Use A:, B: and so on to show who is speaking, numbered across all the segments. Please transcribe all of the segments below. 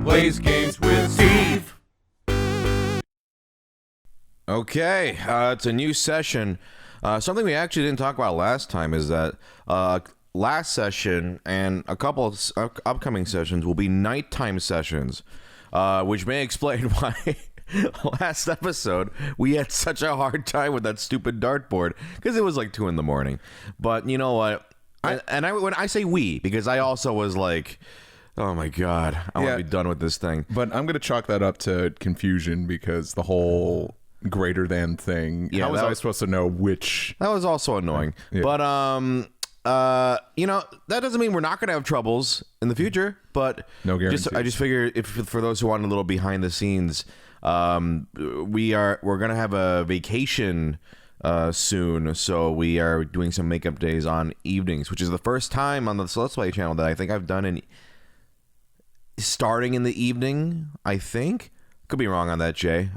A: plays games with Steve.
B: Okay, it's a new session. Something we actually didn't talk about last time is that last session and a couple of upcoming sessions will be nighttime sessions, which may explain why last episode we had such a hard time with that stupid dartboard, because it was like 2 a.m. But you know what? When I say we, because I also was like, oh my god, I want to be done with this thing.
A: But I'm going to chalk that up to confusion, because the whole greater than thing, how was I supposed to know which?
B: That was also annoying. Yeah. But you know, that doesn't mean we're not going to have troubles in the future, but
A: no guarantee.
B: I just figure, if for those who want a little behind the scenes, we're going to have a vacation soon, so we are doing some makeup days on evenings, which is the first time on the Let's Play channel that I think I've done starting in the evening. I think, could be wrong on that, Jay.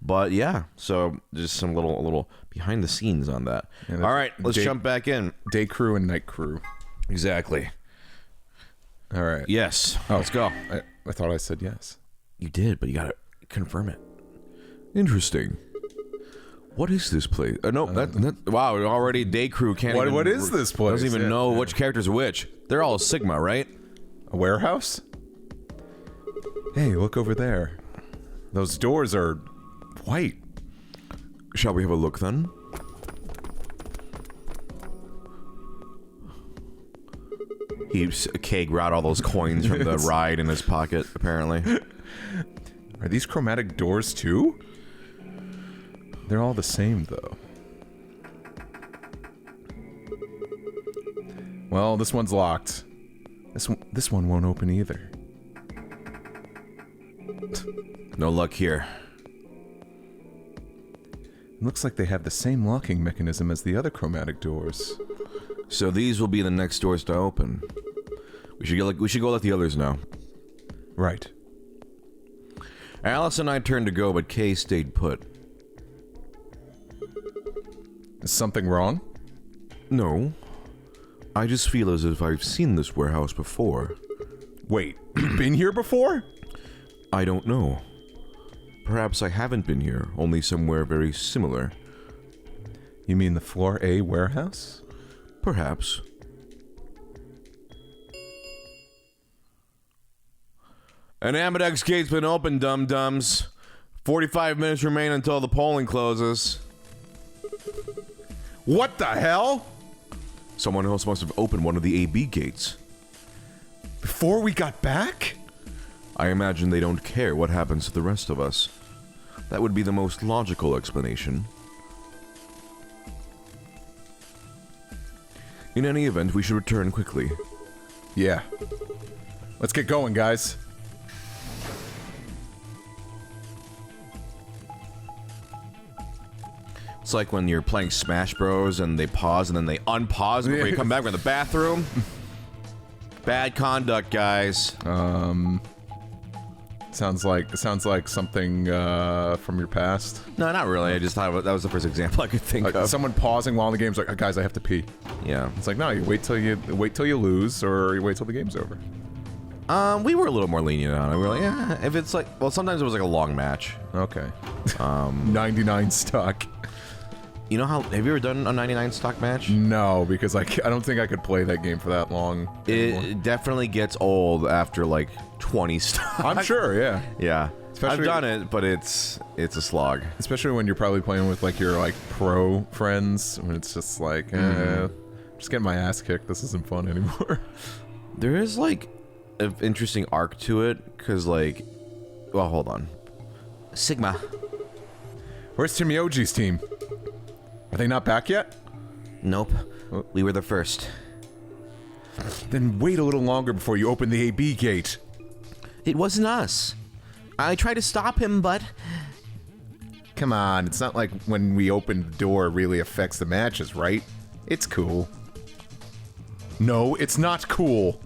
B: But yeah, so just some little behind the scenes on that. Yeah, all right, let's jump back in.
A: Day crew and night crew.
B: Exactly.
A: All right.
B: Yes. Oh, let's go.
A: I thought I said yes.
B: You did, but you gotta confirm it. Interesting. What is this place? No, wow, already day crew can't.
A: What is this place?
B: Doesn't even know which character's which. They're all Sigma, right?
A: A warehouse? Hey, look over there. Those doors are white.
B: Shall we have a look then? He's Keg out all those coins from the ride in his pocket, apparently.
A: Are these chromatic doors too? They're all the same, though. Well, this one's locked. This one won't open either.
B: No luck here.
A: Looks like they have the same locking mechanism as the other chromatic doors.
B: So these will be the next doors to open. We should go let the others know.
A: Right.
B: Alice and I turned to go, but Kay stayed put.
A: Is something wrong?
B: No. I just feel as if I've seen this warehouse before.
A: Wait, you've been here before?
B: I don't know. Perhaps I haven't been here, only somewhere very similar.
A: You mean the Floor A warehouse?
B: Perhaps. An Amadex gate's been opened, dum-dums. 45 minutes remain until the polling closes.
A: What the hell?
B: Someone else must have opened one of the AB gates.
A: Before we got back?
B: I imagine they don't care what happens to the rest of us. That would be the most logical explanation. In any event, we should return quickly.
A: Yeah. Let's get going, guys.
B: It's like when you're playing Smash Bros. And they pause and then they unpause before you come back from the bathroom. Bad conduct, guys.
A: Sounds like something from your past.
B: No, not really. I just thought that was the first example I could think of.
A: Someone pausing while the game's like, guys, I have to pee.
B: Yeah.
A: It's like, no, you wait till you lose, or you wait till the game's over.
B: We were a little more lenient on it. We were like, yeah, if it's like, well, sometimes it was like a long match.
A: Okay. 99 stock.
B: You know have you ever done a 99 stock match?
A: No, because I don't think I could play that game for that long anymore.
B: It definitely gets old after like 20 stock.
A: I'm sure, yeah.
B: Yeah. I've done it, but it's a slog.
A: Especially when you're probably playing with like your like pro friends, when it's just like, just getting my ass kicked, this isn't fun anymore.
B: There is like an interesting arc to it, because like, well, hold on. Sigma.
A: Where's Timioji's team? Are they not back yet?
B: Nope. We were the first.
A: Then wait a little longer before you open the AB gate.
B: It wasn't us. I tried to stop him, but...
A: Come on, it's not like when we opened the door really affects the matches, right? It's cool. No, it's not cool.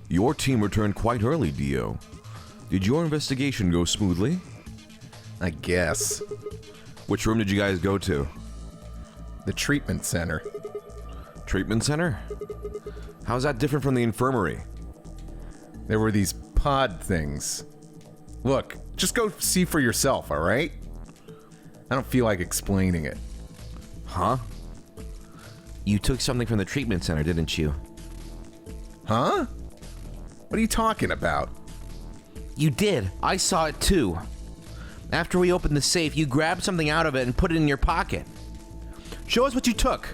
B: Your team returned quite early, Dio. Did your investigation go smoothly?
A: I guess.
B: Which room did you guys go to?
A: The treatment center.
B: Treatment center? How's that different from the infirmary?
A: There were these pod things. Look, just go see for yourself, all right? I don't feel like explaining it.
B: Huh? You took something from the treatment center, didn't you?
A: Huh? What are you talking about?
B: You did. I saw it too. After we opened the safe, you grabbed something out of it and put it in your pocket. Show us what you took.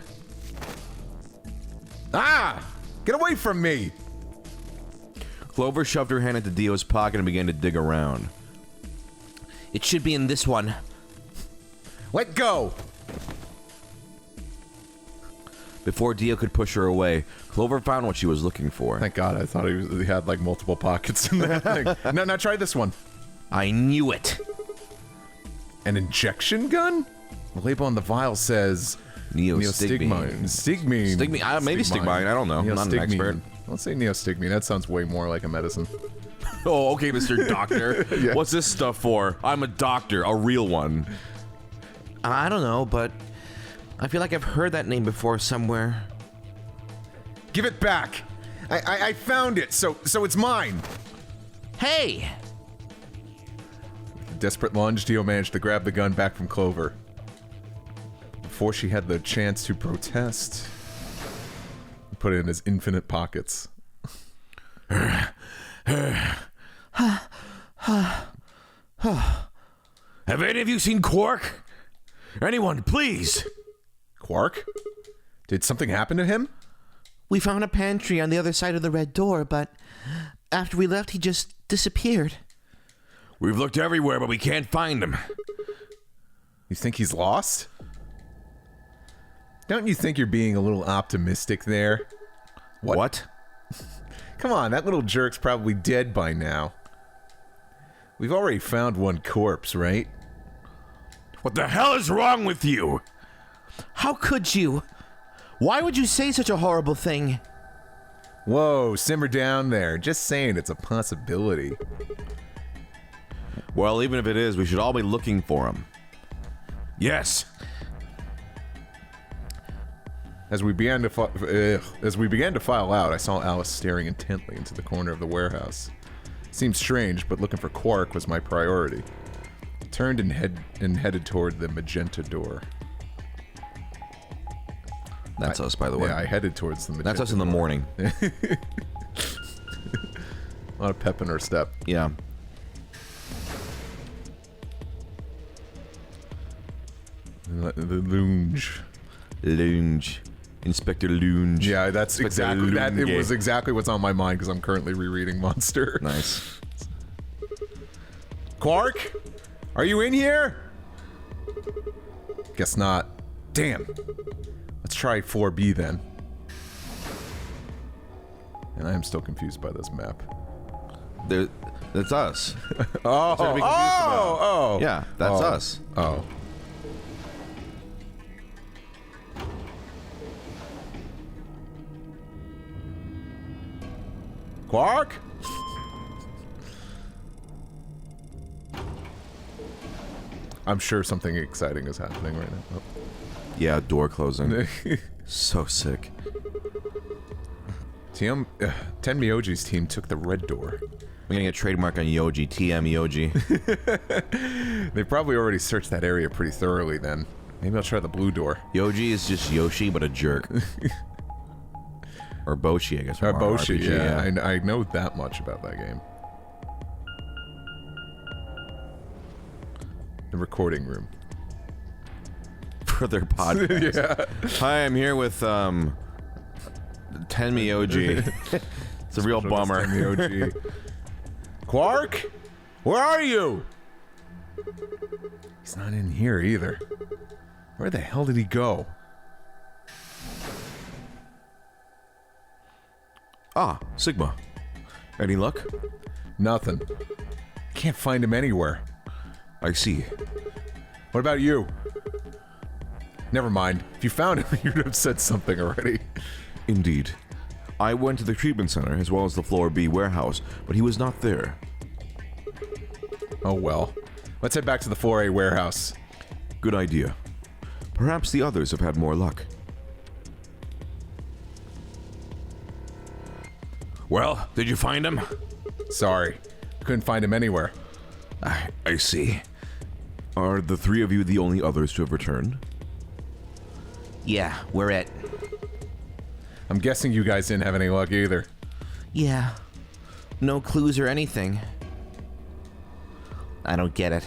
A: Ah! Get away from me!
B: Clover shoved her hand into Dio's pocket and began to dig around. It should be in this one.
A: Let go!
B: Before Dio could push her away, Clover found what she was looking for.
A: Thank God, I thought he had like multiple pockets in that thing. No, now try this one.
B: I knew it.
A: An injection gun? The label on the vial says
B: Neostigmine.
A: Stigmine.
B: Maybe stigmine. I don't know. I'm not an expert.
A: Let's say neostigmine. That sounds way more like a medicine.
B: Oh, okay, Mr. Doctor.
A: Yeah.
B: What's this stuff for? I'm a doctor, a real one. I don't know, but I feel like I've heard that name before somewhere.
A: Give it back. I found it, so it's mine.
B: Hey!
A: With a desperate lunge, Dio managed to grab the gun back from Clover. Before she had the chance to protest, he put it in his infinite pockets.
B: Have any of you seen Quark? Anyone, please!
A: Quark? Did something happen to him?
C: We found a pantry on the other side of the red door, but after we left, he just disappeared.
B: We've looked everywhere, but we can't find him.
A: You think he's lost? Don't you think you're being a little optimistic there?
B: What?
A: Come on, that little jerk's probably dead by now. We've already found one corpse, right?
B: What the hell is wrong with you?
C: How could you? Why would you say such a horrible thing?
A: Whoa, simmer down there. Just saying it's a possibility.
B: Well, even if it is, we should all be looking for him. Yes.
A: As we began to file out, I saw Alice staring intently into the corner of the warehouse. Seemed strange, but looking for Quark was my priority. Turned and headed toward the magenta door.
B: That's us, by the way.
A: Yeah, I headed towards the magenta
B: That's us in the
A: door.
B: morning.
A: A lot of pep in her step.
B: Yeah.
A: The Lunge.
B: Lunge. Inspector Lunge.
A: Yeah, that's
B: Inspector
A: exactly that. It
B: Lunge.
A: was exactly what's on my mind because I'm currently rereading Monster.
B: Nice.
A: Quark, are you in here? Guess not. Damn. Let's try 4B then. And I am still confused by this map.
B: That's us.
A: Oh,
B: Something to be confused about.
A: oh.
B: Yeah, that's us.
A: Oh. Quark? I'm sure something exciting is happening right now.
B: Yeah, door closing. So sick.
A: Tenmyoji's team took the red door.
B: We're gonna get trademark on Yoji. TM Yoji.
A: They probably already searched that area pretty thoroughly then. Maybe I'll try the blue door.
B: Yoji is just Yoshi, but a jerk. Or Boshi, I guess.
A: Or
B: from
A: Boshi,
B: RPG,
A: yeah. I know that much about that game. The recording room.
B: For their podcast.
A: Yeah.
B: Hi, I'm here with Tenmi Yoji. It's a real bummer.
A: Tenmyoji. Quark? Where are you? He's not in here either. Where the hell did he go?
B: Ah, Sigma. Any luck?
A: Nothing. Can't find him anywhere.
B: I see.
A: What about you? Never mind. If you found him, you'd have said something already.
B: Indeed. I went to the treatment center as well as the Floor B warehouse, but he was not there.
A: Oh well. Let's head back to the 4A warehouse.
B: Good idea. Perhaps the others have had more luck. Well, did you find him?
A: Sorry. Couldn't find him anywhere.
B: I see. Are the three of you the only others to have returned?
C: Yeah, we're it.
A: I'm guessing you guys didn't have any luck either.
C: Yeah. No clues or anything. I don't get it.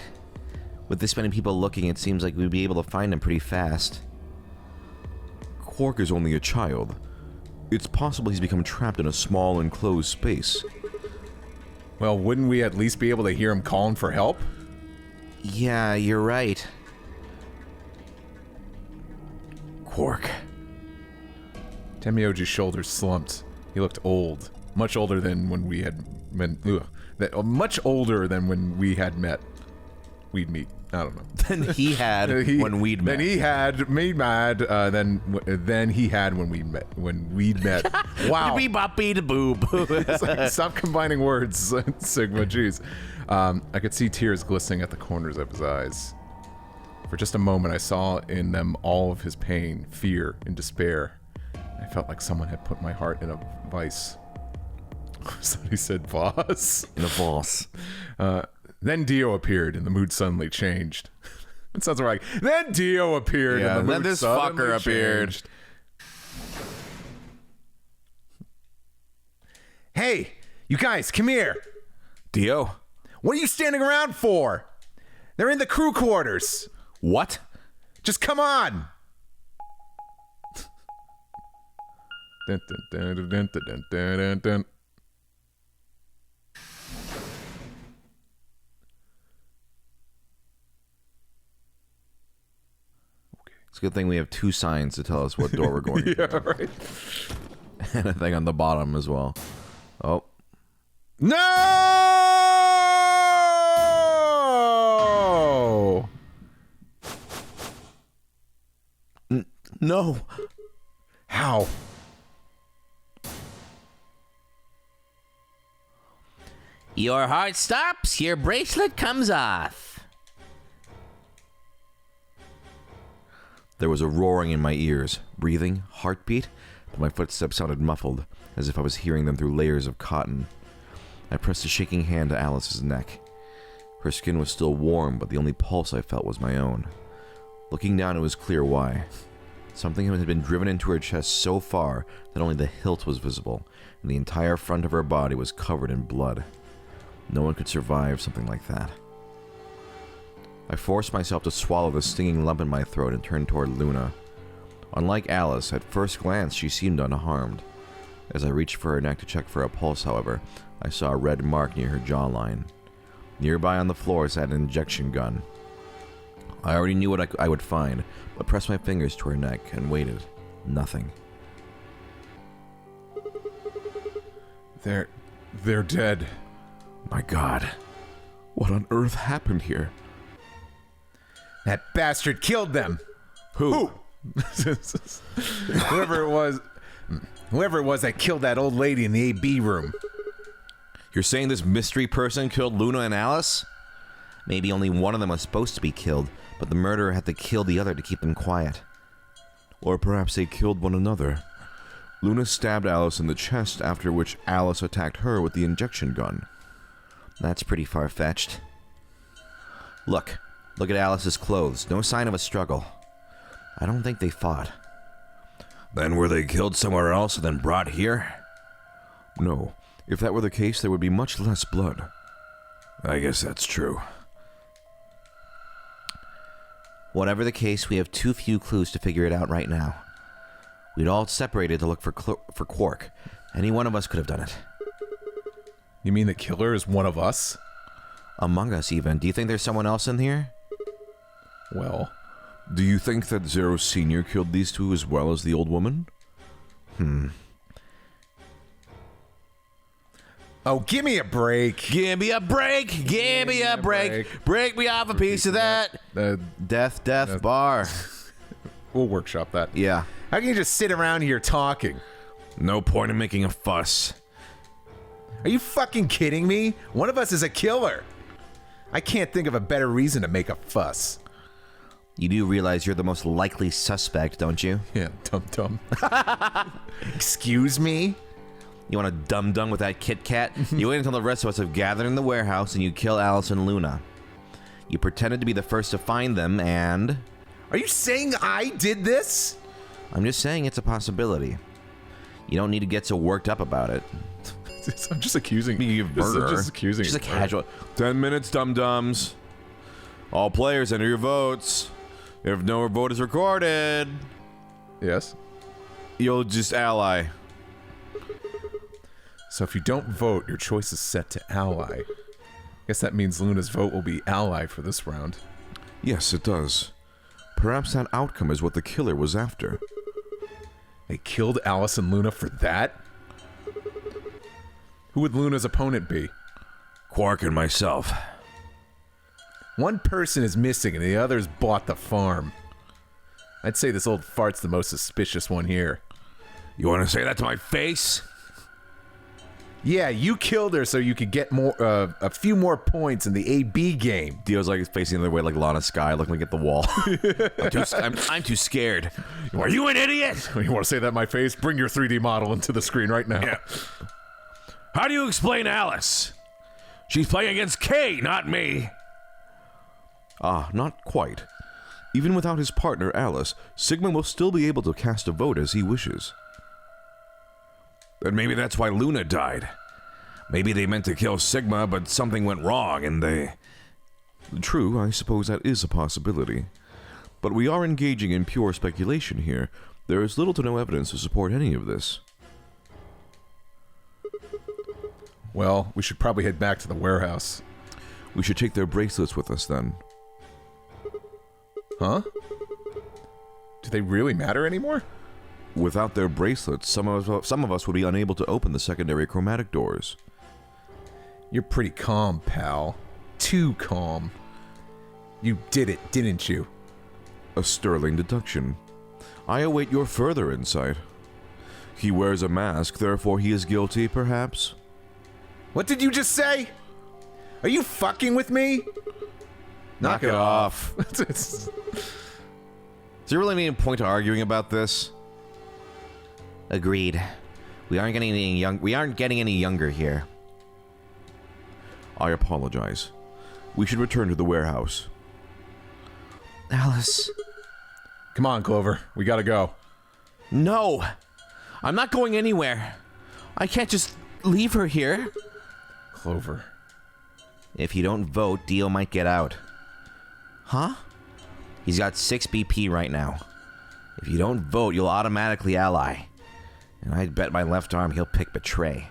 C: With this many people looking, it seems like we'd be able to find him pretty fast.
B: Quark is only a child. It's possible he's become trapped in a small, enclosed space.
A: Well, wouldn't we at least be able to hear him calling for help?
C: Yeah, you're right.
B: Quark.
A: Temioji's shoulders slumped. He looked old. Much older than when we had much older than when we had met. We'd meet. I don't know.
C: Than he had when we'd met.
A: Then he had me mad. Then he had when we met. When we'd met. Wow.
C: Beep bop beep boob.
A: Stop combining words, Sigma. Jeez. I could see tears glistening at the corners of his eyes. For just a moment, I saw in them all of his pain, fear, and despair. I felt like someone had put my heart in a vice. Somebody said "boss."
B: In a boss.
A: Then Dio appeared, and the mood suddenly changed. It sounds like then Dio appeared, and the mood
B: then this
A: suddenly
B: fucker appeared.
A: changed. Hey, you guys, come here.
B: Dio?
A: What are you standing around for? They're in the crew quarters.
B: What?
A: Just come on. Dun, dun, dun, dun, dun, dun, dun, dun.
B: It's a good thing we have two signs to tell us what door we're going to.
A: Yeah, right.
B: And a thing on the bottom as well. Oh.
A: No!
B: No.
A: How?
C: Your heart stops, your bracelet comes off.
B: There was a roaring in my ears, breathing, heartbeat, but my footsteps sounded muffled, as if I was hearing them through layers of cotton. I pressed a shaking hand to Alice's neck. Her skin was still warm, but the only pulse I felt was my own. Looking down, it was clear why. Something had been driven into her chest so far that only the hilt was visible, and the entire front of her body was covered in blood. No one could survive something like that. I forced myself to swallow the stinging lump in my throat and turned toward Luna. Unlike Alice, at first glance she seemed unharmed. As I reached for her neck to check for a pulse, however, I saw a red mark near her jawline. Nearby on the floor sat an injection gun. I already knew what I would find, but pressed my fingers to her neck and waited. Nothing.
A: They're dead.
B: My God. What on earth happened here?
A: That bastard killed them.
B: Who?
A: Whoever it was that killed that old lady in the AB room.
B: You're saying this mystery person killed Luna and Alice?
C: Maybe only one of them was supposed to be killed, but the murderer had to kill the other to keep them quiet.
B: Or perhaps they killed one another. Luna stabbed Alice in the chest, after which Alice attacked her with the injection gun.
C: That's pretty far-fetched. Look at Alice's clothes. No sign of a struggle. I don't think they fought.
B: Then were they killed somewhere else and then brought here? No. If that were the case, there would be much less blood. I guess that's true.
C: Whatever the case, we have too few clues to figure it out right now. We'd all separated to look for Quark. Any one of us could have done it.
A: You mean the killer is one of us?
C: Among us, even. Do you think there's someone else in here?
A: Well,
B: do you think that Zero Sr. killed these two as well as the old woman?
A: Oh, give me a break.
C: Give me a break! Give me a break! Break me off a piece of that!
B: Death, bar.
A: We'll workshop that.
B: Yeah.
A: How can you just sit around here talking?
B: No point in making a fuss.
A: Are you fucking kidding me? One of us is a killer. I can't think of a better reason to make a fuss.
C: You do realize you're the most likely suspect, don't you?
A: Yeah, dum-dum. Excuse me?
C: You want to dum-dum with that Kit Kat? You wait until the rest of us have gathered in the warehouse and you kill Alice and Luna. You pretended to be the first to find them and...
A: Are you saying I did this?
C: I'm just saying it's a possibility. You don't need to get so worked up about it.
A: I'm just accusing
B: you.
A: I'm just accusing.
C: Just a casual...
B: 10 minutes, dum-dums. All players enter your votes. If no vote is recorded,
A: Yes.
B: you'll just ally.
A: So if you don't vote, your choice is set to ally. Guess that means Luna's vote will be ally for this round.
B: Yes, it does. Perhaps that outcome is what the killer was after.
A: They killed Alice and Luna for that? Who would Luna's opponent be?
B: Quark and myself.
A: One person is missing and the others bought the farm. I'd say this old fart's the most suspicious one here.
B: You want to say that to my face?
A: Yeah, you killed her so you could get more, a few more points in the AB game.
B: Dio's like facing the other way like Lana Skye, looking at the wall.
C: I'm too scared.
B: Are you an idiot?
A: You want to say that in my face? Bring your 3D model into the screen right now.
B: Yeah. How do you explain Alice? She's playing against Kay, not me. Ah, not quite. Even without his partner, Alice, Sigma will still be able to cast a vote as he wishes. And maybe that's why Luna died. Maybe they meant to kill Sigma, but something went wrong and they... True, I suppose that is a possibility. But we are engaging in pure speculation here. There is little to no evidence to support any of this.
A: Well, we should probably head back to the warehouse.
B: We should take their bracelets with us then.
A: Huh? Do they really matter anymore?
B: Without their bracelets, some of us would be unable to open the secondary chromatic doors.
A: You're pretty calm, pal. Too calm. You did it, didn't you?
B: A sterling deduction. I await your further insight. He wears a mask, therefore he is guilty, perhaps?
A: What did you just say? Are you fucking with me?
B: Knock it off.
C: Is there really any point to arguing about this? Agreed. We aren't getting any younger here.
B: I apologize. We should return to the warehouse.
C: Alice.
A: Come on, Clover. We gotta go.
C: No! I'm not going anywhere. I can't just leave her here.
A: Clover.
C: If you don't vote, Dio might get out. Huh? He's got 6 BP right now. If you don't vote, you'll automatically ally. And I'd bet my left arm he'll pick Betray.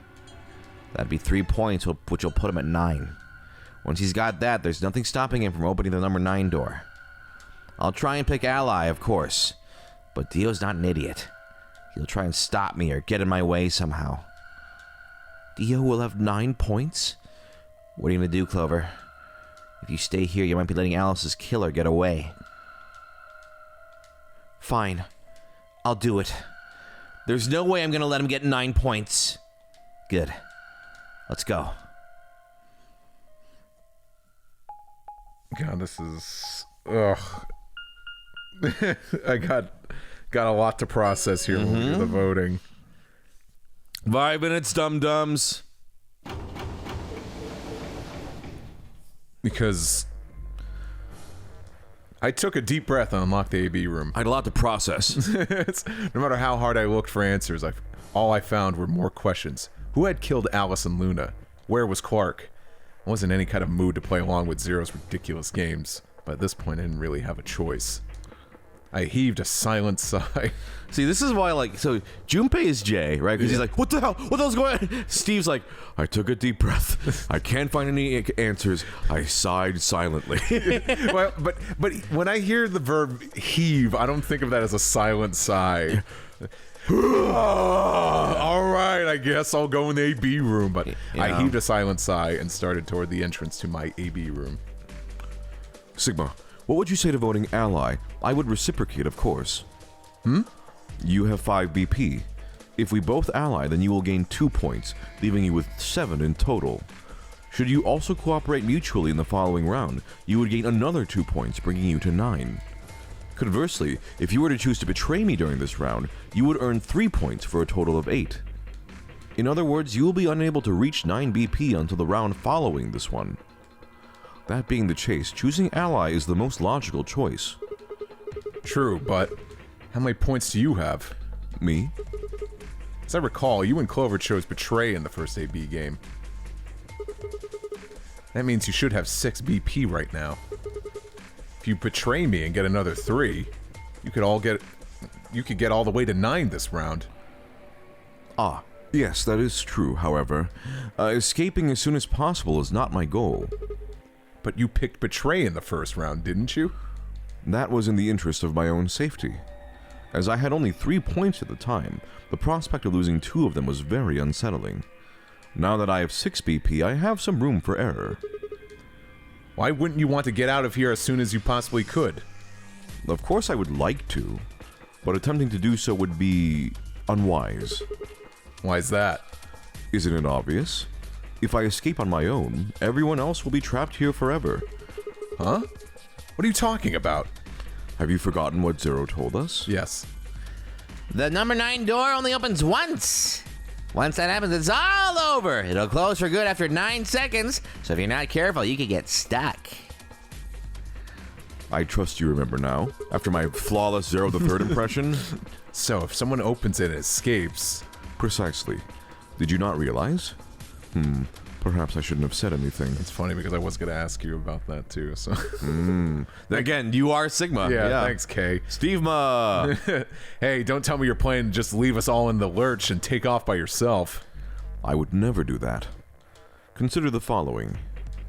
C: That'd be 3 points, which will put him at 9. Once he's got that, there's nothing stopping him from opening the number 9 door. I'll try and pick ally, of course. But Dio's not an idiot. He'll try and stop me or get in my way somehow. Dio will have 9 points? What are you going to do, Clover? If you stay here, you might be letting Alice's killer get away. Fine. I'll do it. There's no way I'm going to let him get 9 points. Good. Let's go.
A: God, this is... Ugh. I got a lot to process here when we do the voting.
B: 5 minutes, dum-dums.
A: Because I took a deep breath and unlocked the AB room.
B: I had a lot to process.
A: No matter how hard I looked for answers, all I found were more questions. Who had killed Alice and Luna? Where was Quark? I wasn't in any kind of mood to play along with Zero's ridiculous games, but at this point I didn't really have a choice. I heaved a silent sigh.
B: See, this is why, like, so Junpei is Jay, right? Because he's like, what the hell's going on? Steve's like, I took a deep breath. I can't find any answers. I sighed silently.
A: Well, but when I hear the verb heave, I don't think of that as a silent sigh. All right, I guess I'll go in the AB room. But
C: Yeah.
A: I heaved a silent sigh and started toward the entrance to my AB room.
B: Sigma, what would you say to voting ally? I would reciprocate, of course. You have 5 BP. If we both ally, then you will gain 2 points, leaving you with 7 in total. Should you also cooperate mutually in the following round, you would gain another 2 points, bringing you to 9. Conversely, if you were to choose to betray me during this round, you would earn 3 points for a total of 8. In other words, you will be unable to reach 9 BP until the round following this one. That being the case, choosing ally is the most logical choice.
A: True, but how many points do you have?
B: Me?
A: As I recall, you and Clover chose Betray in the first AB game. That means you should have 6 BP right now. If you betray me and get another 3, you could get all the way to 9 this round.
B: Ah, yes, that is true, however. Escaping as soon as possible is not my goal.
A: But you picked Betray in the first round, didn't you?
B: That was in the interest of my own safety. As I had only 3 points at the time, the prospect of losing 2 of them was very unsettling. Now that I have 6 BP, I have some room for error.
A: Why wouldn't you want to get out of here as soon as you possibly could?
B: Of course I would like to, but attempting to do so would be unwise.
A: Why's that?
B: Isn't it obvious? If I escape on my own, everyone else will be trapped here forever.
A: Huh? What are you talking about?
B: Have you forgotten what Zero told us?
A: Yes.
C: The number 9 door only opens once. Once that happens, it's all over. It'll close for good after 9 seconds, so if you're not careful, you could get stuck.
B: I trust you remember now, after my flawless Zero the Third impression.
A: So, if someone opens it and escapes...
B: Precisely. Did you not realize? Perhaps I shouldn't have said anything.
A: It's funny because I was going to ask you about that too, so...
B: Again, you are Sigma.
A: Yeah, thanks, Kay.
B: Steve Ma.
A: Hey, don't tell me you're planning to just leave us all in the lurch and take off by yourself.
B: I would never do that. Consider the following.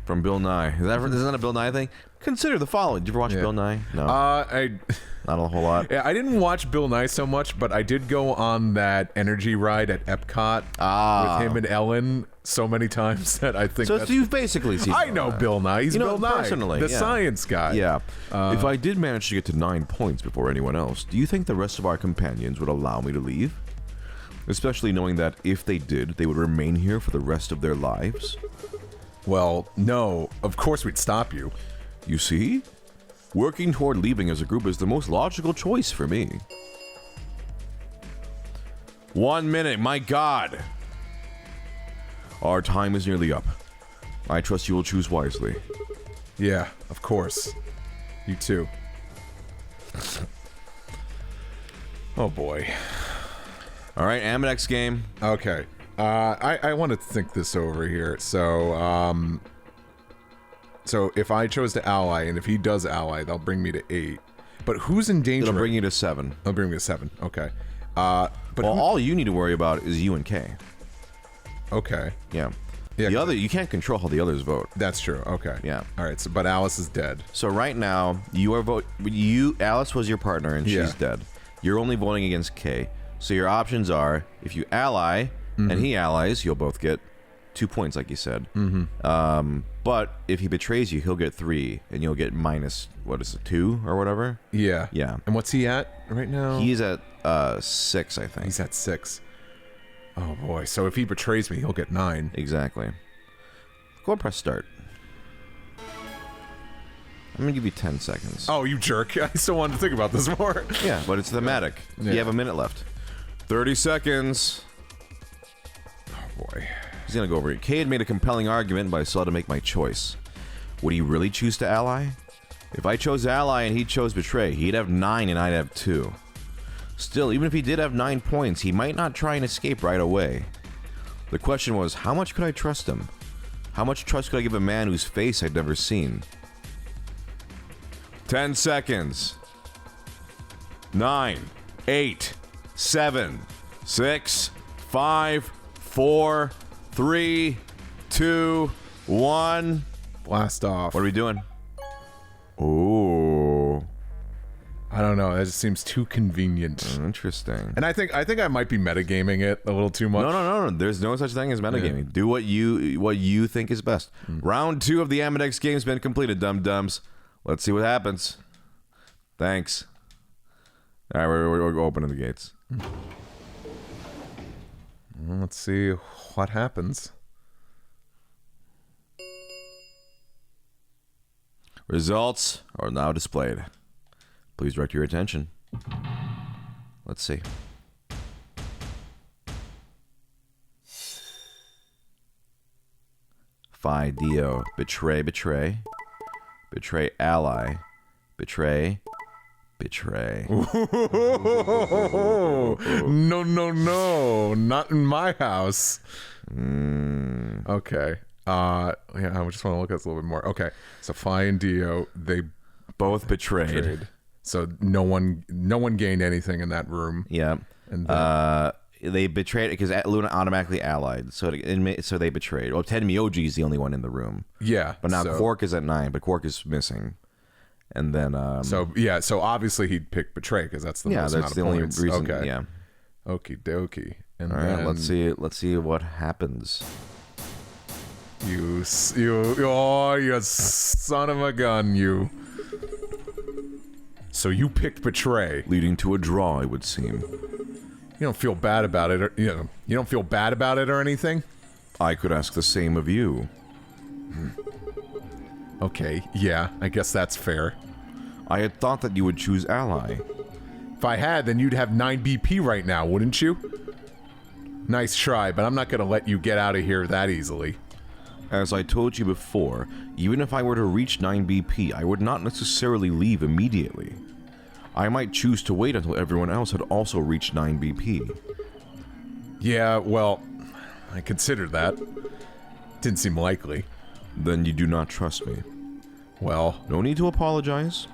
B: From Bill Nye. Is that a Bill Nye thing? Consider the following. Did you ever watch Bill Nye? No. Not a whole lot.
A: Yeah, I didn't watch Bill Nye so much, but I did go on that energy ride at Epcot with him and Ellen so many times that I think
B: So you've basically seen
A: I know Bill Nye. He's Bill Nye,
B: personally,
A: the
B: yeah.
A: science guy.
B: Yeah. If I did manage to get to 9 points before anyone else, do you think the rest of our companions would allow me to leave? Especially knowing that if they did, they would remain here for the rest of their lives?
A: Well, no. Of course we'd stop you.
B: You see? Working toward leaving as a group is the most logical choice for me. 1 minute, my God! Our time is nearly up. I trust you will choose wisely.
A: Yeah, of course. You too. Oh boy.
B: All right, Ambidex game.
A: Okay. I want to think this over here. So if I chose to ally, and if he does ally, they'll bring me to 8. But who's in danger?
B: It'll bring you to 7.
A: They'll bring me to 7. Okay. But
B: Well, all you need to worry about is you and Kay.
A: Okay.
B: Yeah.
A: Yeah,
B: The other, you can't control how the others vote.
A: that's true. Okay.
B: Yeah.
A: All right. So, but Alice is dead.
B: So right now, you are Alice was your partner and
A: Yeah.
B: she's dead. You're only voting against Kay. So your options are, if you ally and he allies, you'll both get 2 points, like you said. But if he betrays you, he'll get 3, and you'll get minus, what is it, 2 or whatever?
A: Yeah.
B: Yeah.
A: And what's he at right now?
B: He's at 6, I think.
A: He's at 6. Oh boy. So if he betrays me, he'll get 9.
B: Exactly. Go and press start. I'm gonna give you 10 seconds.
A: Oh, you jerk. I still wanted to think about this more.
B: Yeah, but it's thematic.
A: Yeah.
B: You have a minute left. 30 seconds.
A: Oh boy.
B: He's gonna go over it. Kay had made a compelling argument, but I still had to make my choice. Would he really choose to ally? If I chose ally and he chose betray, he'd have 9 and I'd have 2. Still, even if he did have 9 points, he might not try and escape right away. The question was, how much could I trust him? How much trust could I give a man whose face I'd never seen? 10 seconds. 9, 8, 7, 6, 5, 4, 3, 2, 1.
A: Blast off.
B: What are we doing? Oh,
A: I don't know. That just seems too convenient.
B: interesting.
A: And I think I might be metagaming it a little too much.
B: No. There's no such thing as metagaming. Do what you think is best. Round 2 of the Ambidex game's been completed, dum-dums. Let's see what happens. Thanks. All right, we're opening the gates.
A: Let's see what happens.
B: Results are now displayed. Please direct your attention. Let's see. Phi Dio. Betray, betray. Betray ally. Betray. Betray.
A: No. Not in my house. Okay. Yeah, I just want to look at this a little bit more. Okay. So Phi and Dio, they
B: Both betrayed.
A: So no one gained anything in that room.
B: Yeah.
A: And then,
B: They betrayed because Luna automatically allied, so they betrayed. Well, Ted Mioji is the only one in the room.
A: yeah.
B: But now
A: so,
B: Quark is at 9, but Quark is missing. And then
A: so obviously he'd pick betray because that's the most amount
B: that's
A: of
B: the only
A: points.
B: reason.
A: Okay.
B: Yeah.
A: Okie dokie. And
B: All
A: then
B: right, let's see what happens.
A: you son of a gun, you. So you picked betray.
B: Leading to a draw, it would seem.
A: You don't feel bad about it, you don't feel bad about it or anything?
B: I could ask the same of you.
A: Okay, yeah, I guess that's fair.
B: I had thought that you would choose ally.
A: If I had, then you'd have 9 BP right now, wouldn't you? Nice try, but I'm not gonna let you get out of here that easily.
B: As I told you before, even if I were to reach 9 BP, I would not necessarily leave immediately. I might choose to wait until everyone else had also reached 9 BP.
A: Yeah, well, I considered that. Didn't seem likely.
B: Then you do not trust me.
A: Well,
B: No need to apologize.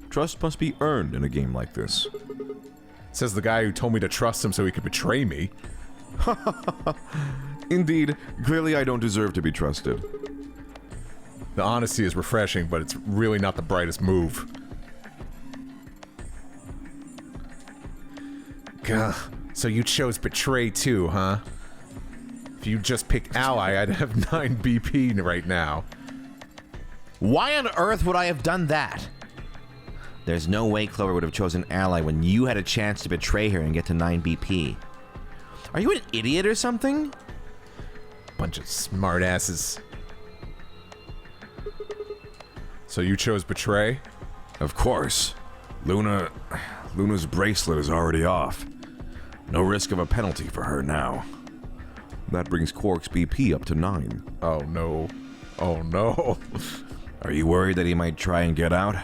B: Trust must be earned in a game like this.
A: says the guy who told me to trust him so he could betray me.
B: Indeed, clearly I don't deserve to be trusted.
A: The honesty is refreshing, but it's really not the brightest move. Gah. So you chose betray too, huh? If you just picked ally, I'd have 9 BP right now.
C: Why on earth would I have done that? There's no way Clover would have chosen ally when you had a chance to betray her and get to 9 BP. Are you an idiot or something?
A: Bunch of smartasses. So you chose betray?
B: Of course. Luna's bracelet is already off. No risk of a penalty for her now. That brings Quark's BP up to 9.
A: Oh no. Oh no.
B: Are you worried that he might try and get out?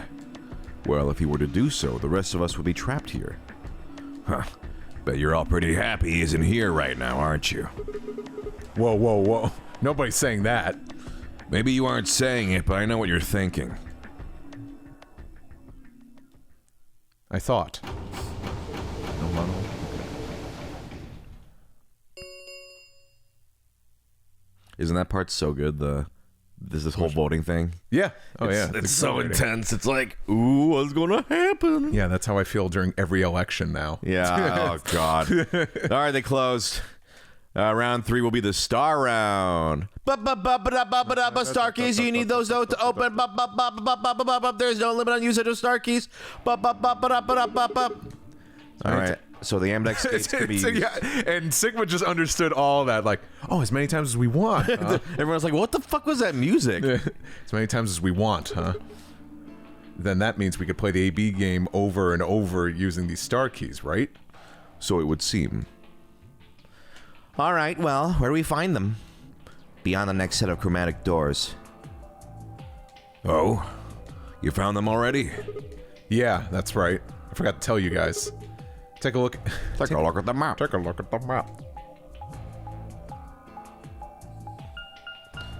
B: Well, if he were to do so, the rest of us would be trapped here. Huh. Bet you're all pretty happy he isn't here right now, aren't you?
A: Whoa. Nobody's saying that.
B: Maybe you aren't saying it, but I know what you're thinking.
A: I thought.
B: Isn't that part so good? This whole voting thing.
A: Yeah. Oh
B: It's
A: yeah.
B: It's so intense. It's like, ooh, what's gonna happen?
A: Yeah, that's how I feel during every election now.
B: Yeah. Oh God. All right, they closed. Round 3 will be the star round.
C: Star keys, you need those though to open. There's no limit on usage of star keys.
B: All right. So the Amdex skates could be used.
A: Yeah, and Sigma just understood all that, like, oh, as many times as we want. Huh?
B: Everyone's like, what the fuck was that music?
A: As many times as we want, huh? Then that means we could play the AB game over and over using these star keys, right?
B: So it would seem.
C: All right, well, where do we find them? Beyond the next set of chromatic doors.
B: Oh? You found them already?
A: Yeah, that's right. I forgot to tell you guys. Take a look.
B: Take a look at the map.
A: Take a look at the map.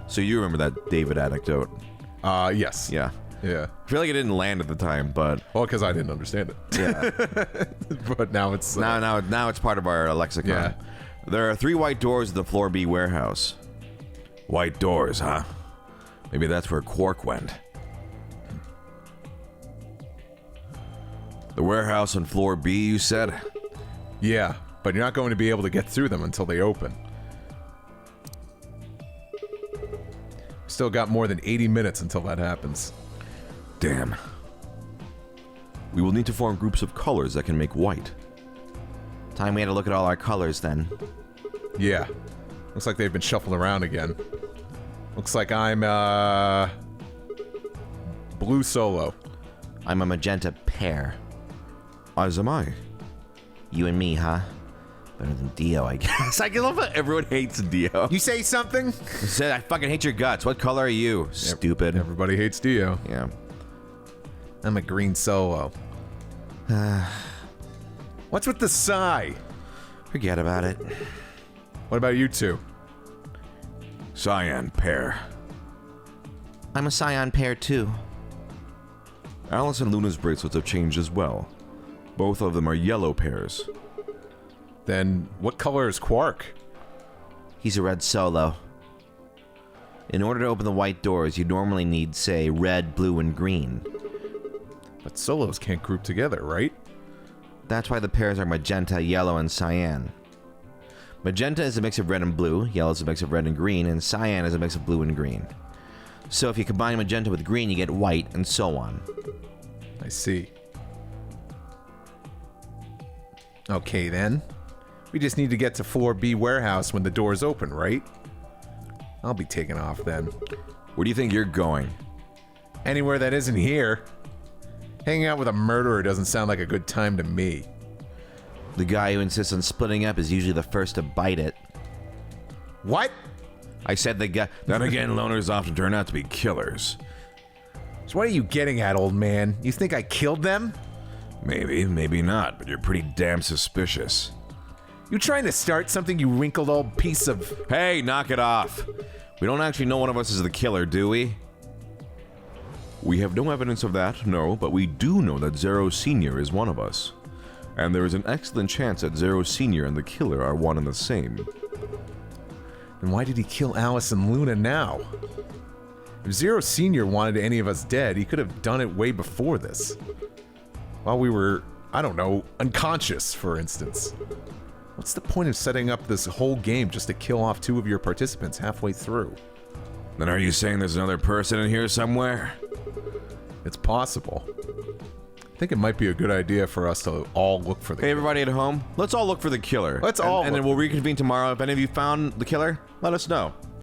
B: So you remember that David anecdote?
A: Yes.
B: Yeah.
A: Yeah.
B: I feel like it didn't land at the time, but
A: Well, because I didn't understand it.
B: yeah.
A: But now it's...
B: Now it's part of our lexicon.
A: Yeah.
B: There are 3 white doors at the floor B warehouse. White doors, huh? Maybe that's where Quark went. The warehouse on floor B, you said?
A: Yeah, but you're not going to be able to get through them until they open. Still got more than 80 minutes until that happens.
B: Damn. We will need to form groups of colors that can make white.
C: Time we had to look at all our colors then.
A: Yeah. Looks like they've been shuffled around again. Looks like I'm, blue solo.
C: I'm a magenta pear.
B: As am I.
C: You and me, huh? Better than Dio, I guess.
B: I love how everyone hates Dio.
A: You say something?
C: I said I fucking hate your guts. What color are you? Stupid.
A: Everybody hates Dio.
C: Yeah.
A: I'm a green Solo. What's with the sigh?
C: Forget about it.
A: What about you two?
B: Cyan pair.
C: I'm a Scion pair too.
B: Alice and Luna's bracelets have changed as well. Both of them are yellow pairs.
A: Then what color is Quark?
C: He's a red Solo. In order to open the white doors, you normally need, say, red, blue, and green.
A: But Solos can't group together, right?
C: That's why the pairs are magenta, yellow, and cyan. Magenta is a mix of red and blue, yellow is a mix of red and green, and cyan is a mix of blue and green. So if you combine magenta with green, you get white, and so on.
A: I see. Okay, then. We just need to get to 4B warehouse when the doors open, right? I'll be taking off then.
B: Where do you think you're going?
A: Anywhere that isn't here. Hanging out with a murderer doesn't sound like a good time to me.
C: The guy who insists on splitting up is usually the first to bite it.
A: What?
C: I said the guy...
B: Then again, loners often turn out to be killers.
A: So what are you getting at, old man? You think I killed them?
B: Maybe, maybe not, but you're pretty damn suspicious.
A: You trying to start something, you wrinkled old piece of...
B: Hey, knock it off. We don't actually know one of us is the killer, do we? We have no evidence of that, no, but we do know that Zero Sr. is one of us. And there is an excellent chance that Zero Sr. and the killer are one and the same.
A: Then why did he kill Alice and Luna now? If Zero Sr. wanted any of us dead, he could have done it way before this. While we were, I don't know, unconscious, for instance. What's the point of setting up this whole game just to kill off 2 of your participants halfway through?
B: Then are you saying there's another person in here somewhere?
A: It's possible. I think it might be a good idea for us to all look for the
B: Hey,
A: killer.
B: everybody at home, let's all look for the killer.
A: Let's all
B: and then
A: look.
B: we'll reconvene tomorrow. If any of you found the killer, let us know.